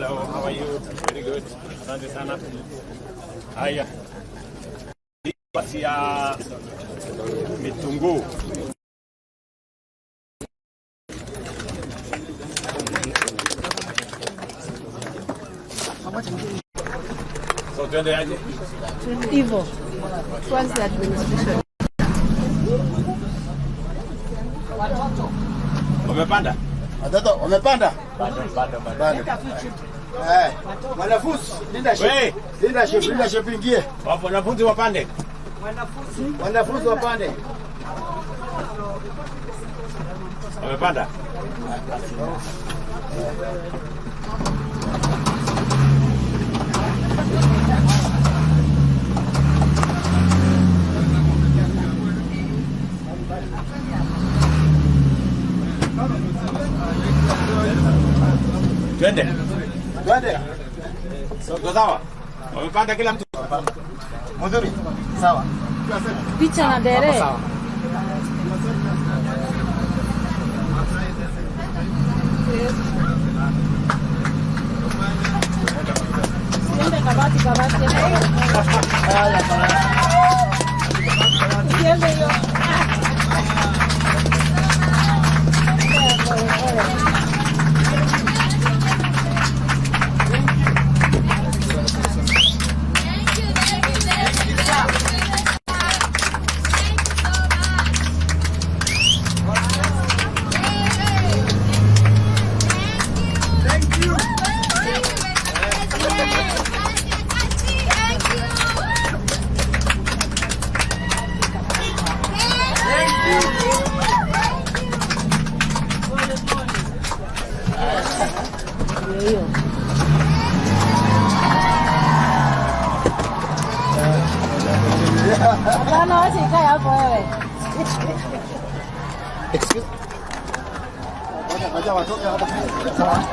Hello, how are you? Very good. Asante sana. Haya. Basi ya mitunguu. So tuende aje? Hivyo. Kwanza administration. Wamepanda? Watoto wamepanda? Bado. Wanafunzi, leadership ingie. Wapo wanafunzi wapande. Wanafunzi wapande. Wamepanda? Twende. So sawa. Wamepanda kila mtu. Mzuri. Sawa. Picha na dere. Sawa. Siende kabati. Siende hiyo. Hapana, wacha ikae hapo wewe. Excuse. Ngoja watoke hapa. Sawa.